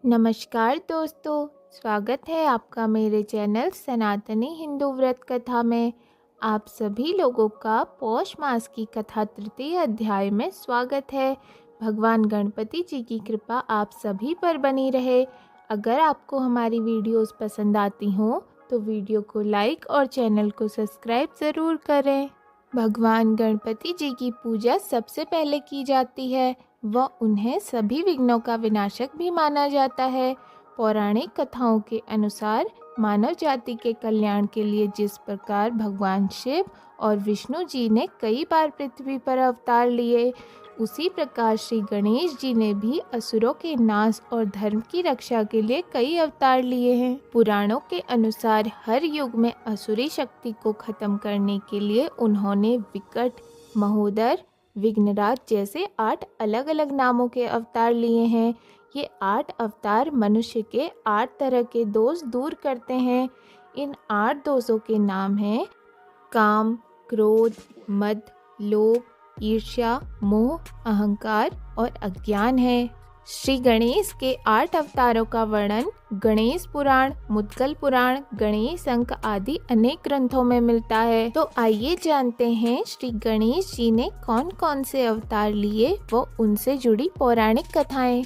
नमस्कार दोस्तों, स्वागत है आपका मेरे चैनल सनातनी हिंदू व्रत कथा में। आप सभी लोगों का पौष मास की कथा तृतीय अध्याय में स्वागत है। भगवान गणपति जी की कृपा आप सभी पर बनी रहे। अगर आपको हमारी वीडियोस पसंद आती हों तो वीडियो को लाइक और चैनल को सब्सक्राइब ज़रूर करें। भगवान गणपति जी की पूजा सबसे पहले की जाती है। वह उन्हें सभी विघ्नों का विनाशक भी माना जाता है। पौराणिक कथाओं के अनुसार मानव जाति के कल्याण के लिए जिस प्रकार भगवान शिव और विष्णु जी ने कई बार पृथ्वी पर अवतार लिए, उसी प्रकार श्री गणेश जी ने भी असुरों के नाश और धर्म की रक्षा के लिए कई अवतार लिए हैं। पुराणों के अनुसार हर युग में असुरी शक्ति को खत्म करने के लिए उन्होंने विकट, महोदर, विघ्नराज जैसे 8 अलग अलग नामों के अवतार लिए हैं। ये 8 अवतार मनुष्य के 8 तरह के दोष दूर करते हैं। इन 8 दोषों के नाम हैं काम, क्रोध, मद, लोभ, ईर्ष्या, मोह, अहंकार और अज्ञान है। श्री गणेश के 8 अवतारों का वर्णन गणेश पुराण, मुद्गल पुराण, गणेश अंक आदि अनेक ग्रंथों में मिलता है। तो आइए जानते हैं श्री गणेश जी ने कौन कौन से अवतार लिए व उनसे जुड़ी पौराणिक कथाएं।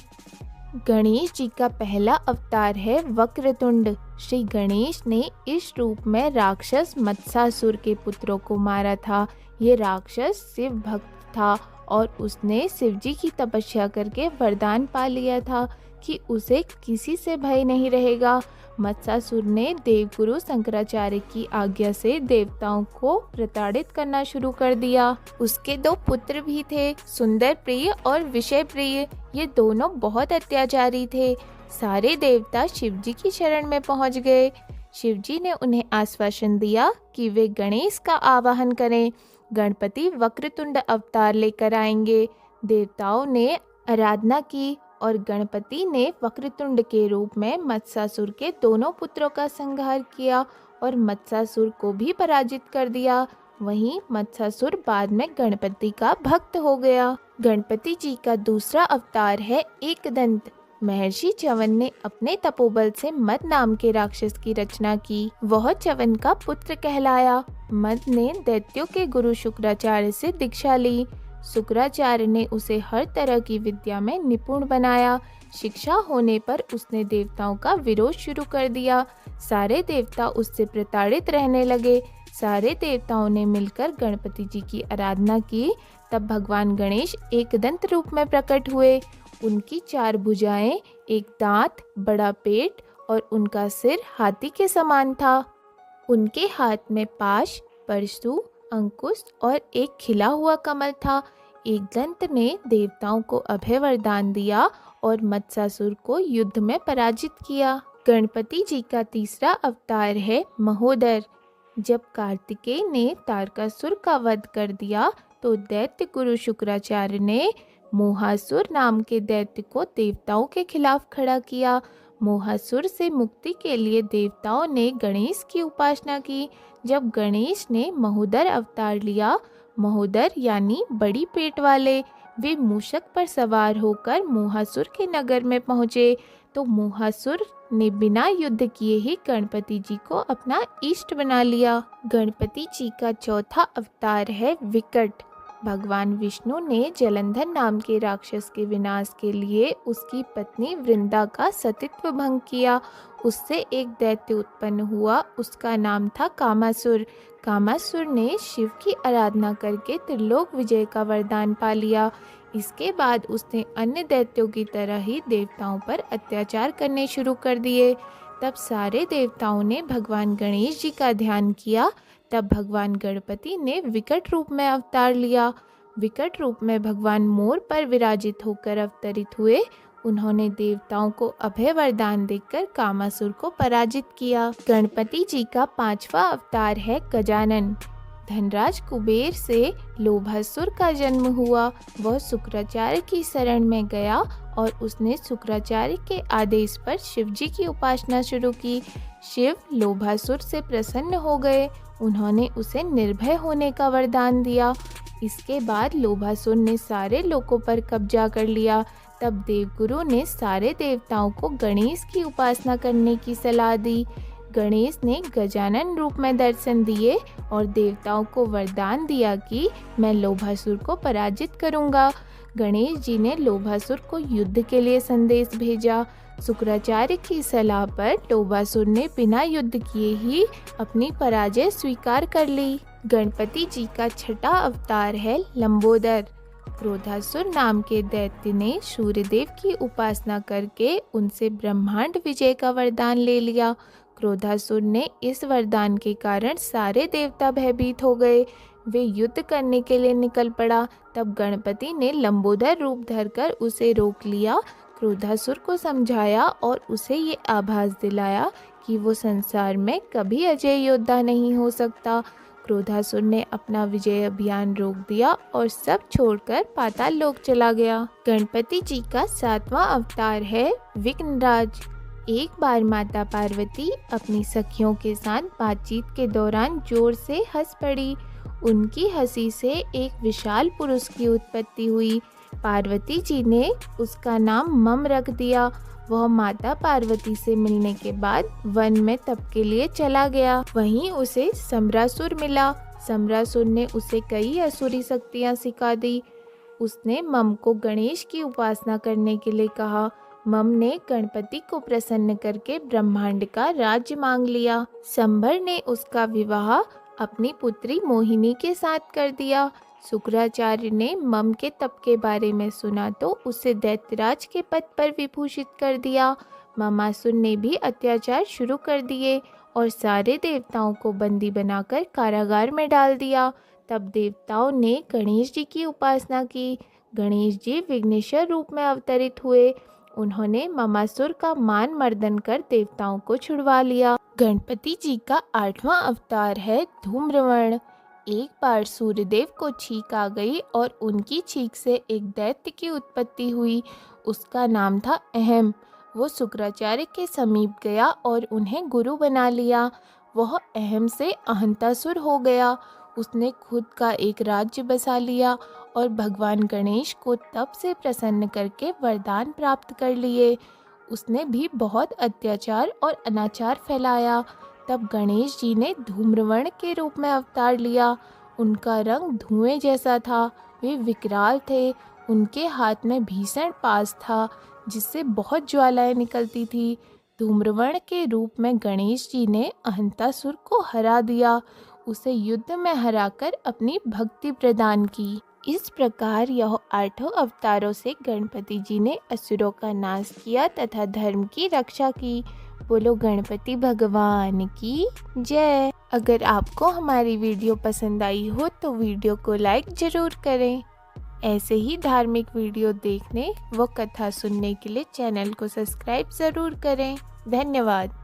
गणेश जी का पहला अवतार है वक्रतुंड। श्री गणेश ने इस रूप में राक्षस मत्सासुर के पुत्रों को मारा था। ये राक्षस शिव भक्त था और उसने शिव जी की तपस्या करके वरदान पा लिया था कि उसे किसी से भय नहीं रहेगा। मत्सासुर ने देवगुरु शंकराचार्य की आज्ञा से देवताओं को प्रताड़ित करना शुरू कर दिया। उसके 2 पुत्र भी थे, सुंदर प्रिय और विषय प्रिय। ये दोनों बहुत अत्याचारी थे। सारे देवता शिव जी की शरण में पहुंच गए। शिव जी ने उन्हें आश्वासन दिया कि वे गणेश का आवाहन करें। गणपति वक्रतुंड अवतार लेकर आएंगे। देवताओं ने आराधना की और गणपति ने वक्रतुंड के रूप में मत्सासुर के दोनों पुत्रों का संहार किया और मत्सासुर को भी पराजित कर दिया। वहीं मत्सासुर बाद में गणपति का भक्त हो गया। गणपति जी का दूसरा अवतार है एकदंत। महर्षि च्यवन ने अपने तपोबल से मद नाम के राक्षस की रचना की। वह च्यवन का पुत्र कहलाया। मद ने दैत्यों के गुरु शुक्राचार्य से दीक्षा ली। शुक्राचार्य ने उसे हर तरह की विद्या में निपुण बनाया। शिक्षा होने पर उसने देवताओं का विरोध शुरू कर दिया। सारे देवता उससे प्रताड़ित रहने लगे। सारे देवताओं ने मिलकर गणपति जी की आराधना की। तब भगवान गणेश एकदंत रूप में प्रकट हुए। उनकी 4 भुजाएं, 1 दांत, बड़ा पेट और उनका सिर हाथी के समान था। उनके हाथ में पाश, परशु, अंकुश और एक खिला हुआ कमल था। एकदंत ने देवताओं को अभय वरदान दिया और मत्सासुर को युद्ध में पराजित किया। गणपति जी का तीसरा अवतार है महोदर। जब कार्तिकेय ने तारकासुर का वध कर दिया तो दैत्य गुरु शुक्राचार्य ने मोहासुर नाम के दैत्य को देवताओं के खिलाफ खड़ा किया। मोहासुर से मुक्ति के लिए देवताओं ने गणेश की उपासना की। जब गणेश ने महोदर अवतार लिया, महोदर यानी बड़ी पेट वाले, वे मूषक पर सवार होकर मोहासुर के नगर में पहुँचे तो मोहासुर ने बिना युद्ध किए ही गणपति जी को अपना इष्ट बना लिया। गणपति जी का चौथा अवतार है विकट। भगवान विष्णु ने जलंधर नाम के राक्षस के विनाश के लिए उसकी पत्नी वृंदा का सतीत्व भंग किया। उससे एक दैत्य उत्पन्न हुआ। उसका नाम था कामासुर। कामासुर ने शिव की आराधना करके त्रिलोक विजय का वरदान पा लिया। इसके बाद उसने अन्य दैत्यों की तरह ही देवताओं पर अत्याचार करने शुरू कर दिए। तब सारे देवताओं ने भगवान गणेश जी का ध्यान किया। तब भगवान गणपति ने विकट रूप में अवतार लिया। विकट रूप में भगवान मोर पर विराजित होकर अवतरित हुए। उन्होंने देवताओं को अभय वरदान देकर कामासुर को पराजित किया। गणपति जी का 5वां अवतार है गजानन। धनराज कुबेर से लोभासुर का जन्म हुआ। वह शुक्राचार्य की शरण में गया और उसने शुक्राचार्य के आदेश पर शिव जी की उपासना शुरू की। शिव लोभासुर से प्रसन्न हो गए। उन्होंने उसे निर्भय होने का वरदान दिया। इसके बाद लोभासुर ने सारे लोकों पर कब्जा कर लिया। तब देवगुरु ने सारे देवताओं को गणेश की उपासना करने की सलाह दी। गणेश ने गजानन रूप में दर्शन दिए और देवताओं को वरदान दिया कि मैं लोभासुर को पराजित करूंगा। गणेश जी ने लोभासुर को युद्ध के लिए संदेश भेजा। शुक्राचार्य की सलाह पर लोभासुर ने बिना युद्ध किए ही अपनी पराजय स्वीकार कर ली। गणपति जी का छठा अवतार है लंबोदर। क्रोधासुर नाम के दैत्य ने सूर्यदेव की उपासना करके उनसे ब्रह्मांड विजय का वरदान ले लिया। क्रोधासुर ने इस वरदान के कारण सारे देवता भयभीत हो गए। वे युद्ध करने के लिए निकल पड़ा। तब गणपति ने लंबोदर रूप धरकर उसे रोक लिया। क्रोधासुर को समझाया और उसे ये आभास दिलाया कि वो संसार में कभी अजय योद्धा नहीं हो सकता। क्रोधासुर ने अपना विजय अभियान रोक दिया और सब छोड़कर पाताल लोक चला गया। गणपति जी का सातवां अवतार है विघ्नराज। एक बार माता पार्वती अपनी सखियों के साथ बातचीत के दौरान जोर से हंस पड़ी। उनकी हंसी से एक विशाल पुरुष की उत्पत्ति हुई। पार्वती जी ने उसका नाम मम रख दिया। वह माता पार्वती से मिलने के बाद वन में तप के लिए चला गया। वहीं उसे सम्रासुर मिला। सम्रासुर ने उसे कई असुरी शक्तियां सिखा दी। उसने मम को गणेश की उपासना करने के लिए कहा। मम ने गणपति को प्रसन्न करके ब्रह्मांड का राज्य मांग लिया। संबर ने उसका विवाह अपनी पुत्री मोहिनी के साथ कर दिया। शुक्राचार्य ने मम के तप के बारे में सुना तो उसे दैत्यराज के पद पर विभूषित कर दिया। ममासुर ने भी अत्याचार शुरू कर दिए और सारे देवताओं को बंदी बनाकर कारागार में डाल दिया। तब देवताओं ने गणेश जी की उपासना की। गणेश जी विघ्नेश्वर रूप में अवतरित हुए। उन्होंने ममासुर का मान मर्दन कर देवताओं को छुड़वा लिया। गणपति जी का आठवां अवतार है धूम्रवर्ण। एक बार सूर्यदेव को छींक आ गई और उनकी छींक से एक दैत्य की उत्पत्ति हुई। उसका नाम था अहम। वो शुक्राचार्य के समीप गया और उन्हें गुरु बना लिया। वह अहम से अहंतासुर हो गया। उसने खुद का एक राज्य बसा लिया और भगवान गणेश को तप से प्रसन्न करके वरदान प्राप्त कर लिए। उसने भी बहुत अत्याचार और अनाचार फैलाया। तब गणेश जी ने धूम्रवर्ण के रूप में अवतार लिया। उनका रंग धुएं जैसा था। वे विकराल थे। उनके हाथ में भीषण पास था जिससे बहुत ज्वालाएं निकलती थी। धूम्रवर्ण के रूप में गणेश जी ने अहंतासुर को हरा दिया। उसे युद्ध में हराकर अपनी भक्ति प्रदान की। इस प्रकार यह आठों अवतारों से गणपति जी ने असुरों का नाश किया तथा धर्म की रक्षा की। बोलो गणपति भगवान की जय। अगर आपको हमारी वीडियो पसंद आई हो तो वीडियो को लाइक ज़रूर करें। ऐसे ही धार्मिक वीडियो देखने व कथा सुनने के लिए चैनल को सब्सक्राइब ज़रूर करें। धन्यवाद।